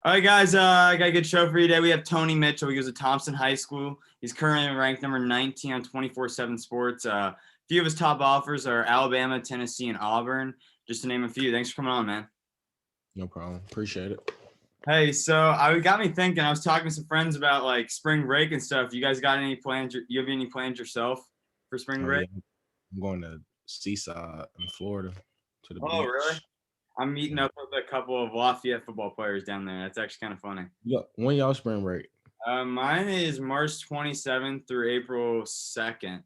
All right, guys. I got a good show for you today. We have Tony Mitchell. He goes to Thompson High School. He's currently ranked number 19 on 24/7 Sports. A few of his top offers are Alabama, Tennessee, and Auburn, just to name a few. Thanks for coming on, man. No problem. Appreciate it. Hey, so I got me thinking. I was talking to some friends about like spring break and stuff. You guys got any plans? You have any plans yourself for spring Oh, break? yeah. I'm going to Seaside in Florida to the Oh, really? beach. I'm meeting Yeah. up with a couple of Lafayette football players down there. That's actually kind of funny. Yeah. When y'all spring break? Mine is March 27th through April 2nd.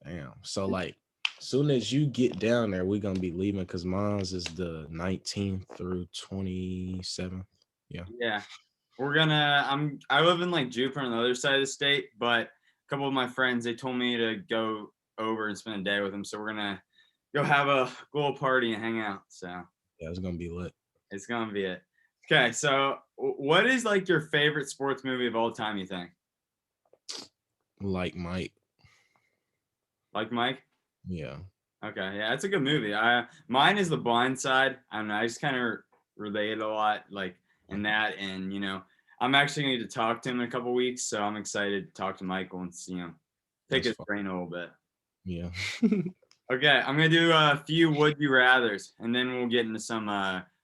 Damn. So like, soon as you get down there, we're gonna be leaving because mine's is the 19th through 27th. Yeah. Yeah. I live in like Jupiter on the other side of the state, but a couple of my friends, they told me to go over and spend a day with them. So we're gonna go have a little party and hang out. So Yeah, it's gonna be lit. it's gonna be it. Okay, so what is like your favorite sports movie of all time, you think? Like Mike. Like Mike? Yeah. Okay, yeah, it's a good movie. Mine is The Blind Side. I don't know, I just kind of relate a lot like in that, and I'm actually going to need to talk to him in a couple weeks, so I'm excited to talk to Michael and see him, pick That's his fun. brain a little bit. Yeah. Okay, I'm gonna do a few would you rather's, and then we'll get into some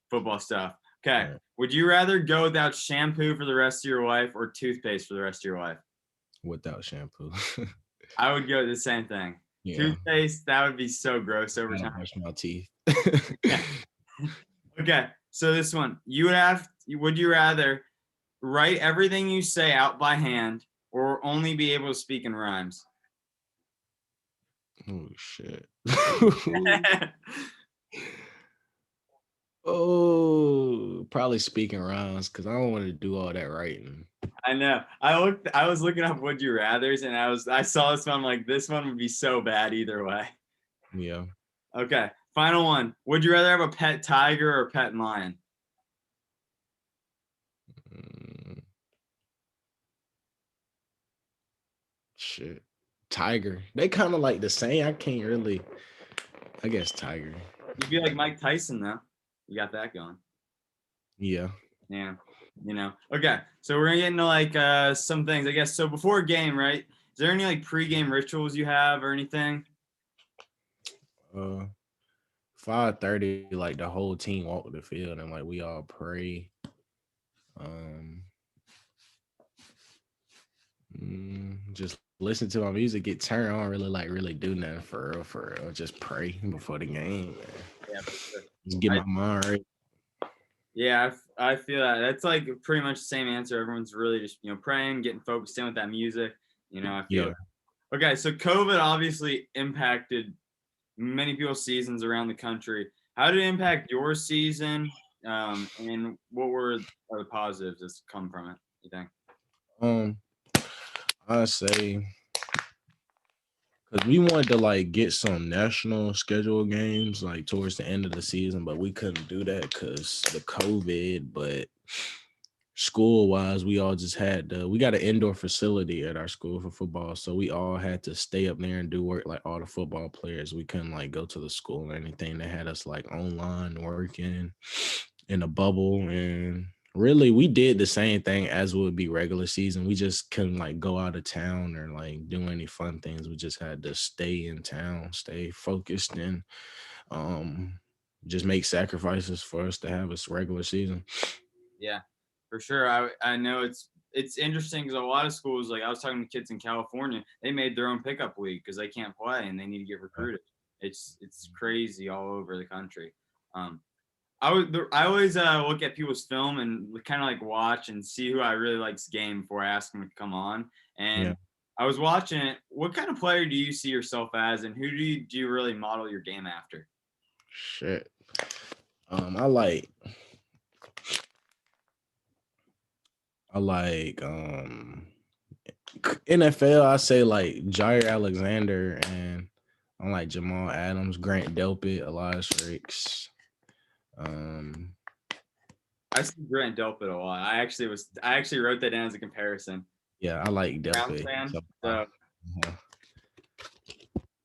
football stuff. Okay, Right. would you rather go without shampoo for the rest of your life or toothpaste for the rest of your life? Without shampoo. I would go the same thing. Yeah. Toothpaste, that would be so gross over I time. brush my teeth. Okay, so this one, would you rather write everything you say out by hand or only be able to speak in rhymes? Oh shit. Oh, probably speaking rounds because I don't want to do all that writing. I know. I was looking up would you rather's and I saw this one. I'm like, this one would be so bad either way. Yeah. Okay, final one. Would you rather have a pet tiger or a pet lion? Shit. Tiger. They kind of like the same. I can't really. I guess Tiger. You'd be like Mike Tyson though. You got that going. Yeah. Yeah. Okay, so we're gonna get into like some things, I guess. So before a game, right? Is there any like pre-game rituals you have or anything? 5:30, like the whole team walk the field and like we all pray. Just listen to my music, get turned on, really do nothing for real. Just pray before the game. Man. Yeah, for sure. Just get my mind right. Yeah, I feel that. That's like pretty much the same answer. Everyone's really just praying, getting focused in with that music. I feel. Yeah. Okay, so COVID obviously impacted many people's seasons around the country. How did it impact your season? And what are the positives that's come from it, you think? I say because we wanted to like get some national schedule games like towards the end of the season, but we couldn't do that because the COVID. But school wise, we all just had we got an indoor facility at our school for football, so we all had to stay up there and do work like all the football players. We couldn't like go to the school or anything. They had us like online working in a bubble, and really we did the same thing as would be regular season. We just couldn't like go out of town or like do any fun things. We just had to stay in town, stay focused, and just make sacrifices for us to have a regular season. Yeah, for sure. I know it's interesting because a lot of schools, like I was talking to kids in California, they made their own pickup league because they can't play and they need to get recruited. It's crazy all over the country. I always look at people's film and kind of like watch and see who I really like's game before I ask them to come on. And Yeah. I was watching it. What kind of player do you see yourself as, and who do you really model your game after? Shit. I like NFL. I say like Jair Alexander, and I like Jamal Adams, Grant Delpit, Elias Ricks. I see Grant Delpit a lot. I actually wrote that down as a comparison. Yeah, I like Delpit.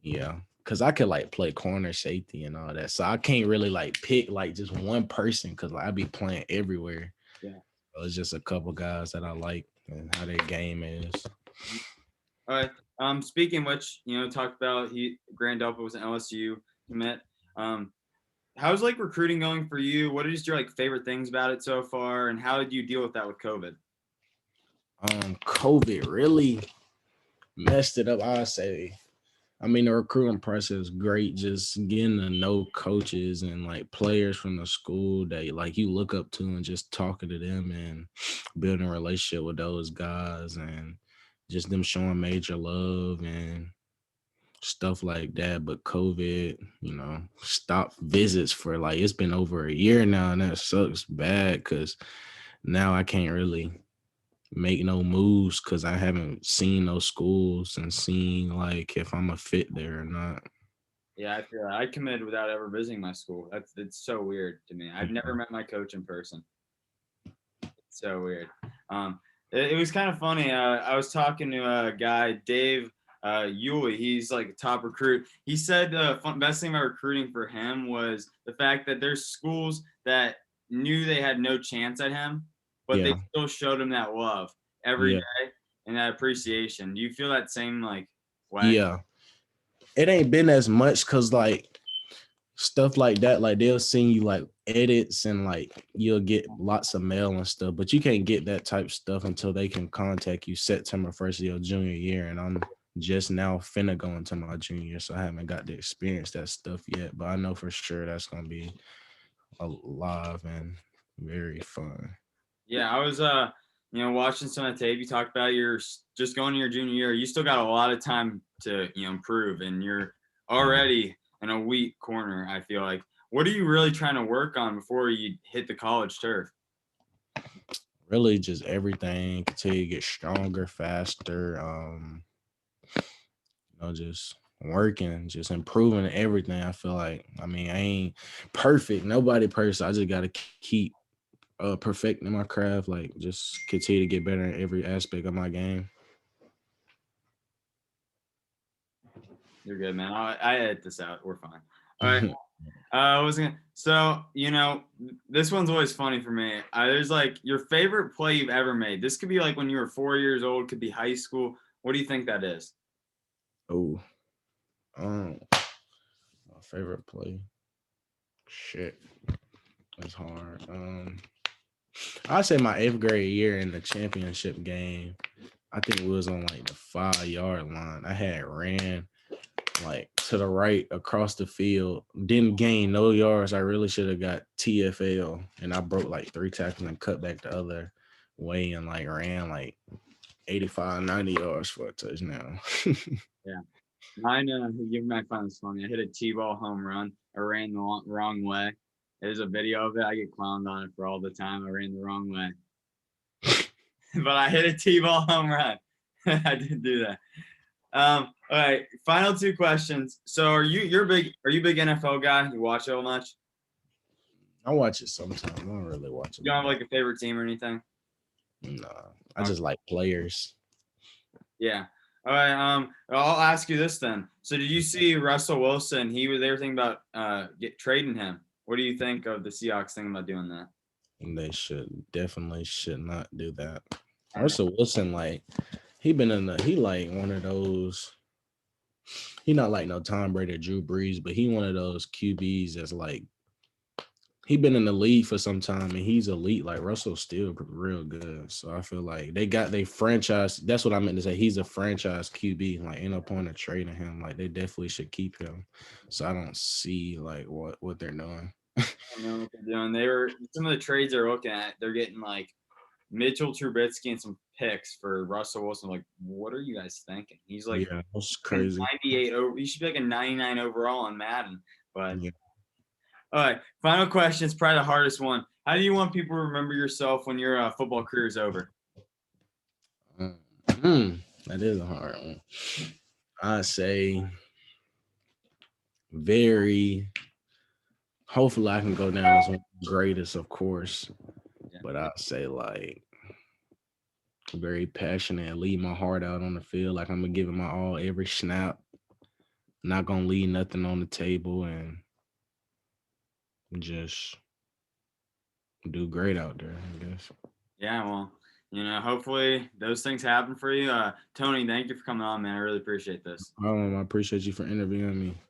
Yeah, because I could like play corner, safety, and all that. So I can't really like pick like just one person because like, I be playing everywhere. Yeah. It's just a couple guys that I like and how their game is. All right. Speaking of which, talked about Grant Delpit was an LSU commit. How's like recruiting going for you? What is your like favorite things about it so far, and how did you deal with that with COVID? COVID really messed it up, I say. I mean, the recruiting process is great, just getting to know coaches and like players from the school that like you look up to and just talking to them and building a relationship with those guys and just them showing major love and stuff like that. But COVID, stopped visits for like it's been over a year now, and that sucks bad because now I can't really make no moves because I haven't seen those schools and seen like if I'm a fit there or not. Yeah, I feel I committed without ever visiting my school. It's so weird to me. I've never met my coach in person. It's so weird. It was kind of funny. I was talking to a guy, Dave Yulee. He's like a top recruit. He said the best thing about recruiting for him was the fact that there's schools that knew they had no chance at him, but they Yeah, still showed him that love every yeah, day and that appreciation. Do you feel that same like way? yeah. It ain't been as much because like stuff like that, like they'll send you like edits and like you'll get lots of mail and stuff, but you can't get that type of stuff until they can contact you September 1st of your junior year. And I'm just now finna go into my junior year, so I haven't got to experience that stuff yet. But I know for sure that's gonna be alive and very fun. Yeah, I was watching some of the tape. You talked about your just going to your junior year. You still got a lot of time to, improve, and you're already in a weak corner, I feel like. What are you really trying to work on before you hit the college turf? Really just everything, continue to get stronger, faster, just working, just improving everything. I feel like, I mean, I ain't perfect, nobody perfect. I just gotta keep perfecting my craft, like just continue to get better in every aspect of my game. You're good, man. I edit this out. We're fine. All right. I was gonna. So this one's always funny for me. There's like your favorite play you've ever made. This could be like when you were 4 years old. Could be high school. What do you think that is? Oh, my favorite play. Shit, it's hard. I'd say my 8th grade year in the championship game. I think it was on like the 5-yard line. I had ran like to the right across the field, didn't gain no yards. I really should have got TFL, and I broke like 3 tackles and cut back the other way and like ran like 85, 90 yards for a touchdown. Yeah. Mine, you might find this funny. I hit a T-ball home run. I ran the wrong way. There's a video of it. I get clowned on it for all the time. I ran the wrong way, but I hit a T-ball home run. I did do that. All right. Final 2 questions. So, are you a big NFL guy? You watch it much? I watch it sometimes. I don't really watch it. You don't have like a favorite team or anything? Nah, I just like players. Yeah. All right. I'll ask you this then. So, did you see Russell Wilson? They were thinking about trading him. What do you think of the Seahawks thinking about doing that? They definitely should not do that. I know. Russell Wilson, like he like one of those. He not like no Tom Brady or Drew Brees, but he one of those QBs that's like he been in the league for some time and he's elite. Like Russell's still real good. So I feel like they got they franchise. That's what I meant to say. He's a franchise QB. Like ain't no point of trading him. Like they definitely should keep him. So I don't see like what they're doing. I don't know what they're doing. Some of the trades they're looking at. They're getting like Mitchell Trubisky and some picks for Russell Wilson. Like, what are you guys thinking? He's like Yeah, that's crazy. 98 over. He should be like a 99 overall on Madden. But Yeah. all right, final question is probably the hardest one. How do you want people to remember yourself when your football career is over? That is a hard one. I say very. Hopefully, I can go down as one of the greatest, of course. Yeah. But I'd say like very passionate and leave my heart out on the field. Like I'm gonna give it my all every snap. Not gonna leave nothing on the table and just do great out there, I guess. Yeah, well, hopefully those things happen for you. Tony, thank you for coming on, man. I really appreciate this. I appreciate you for interviewing me.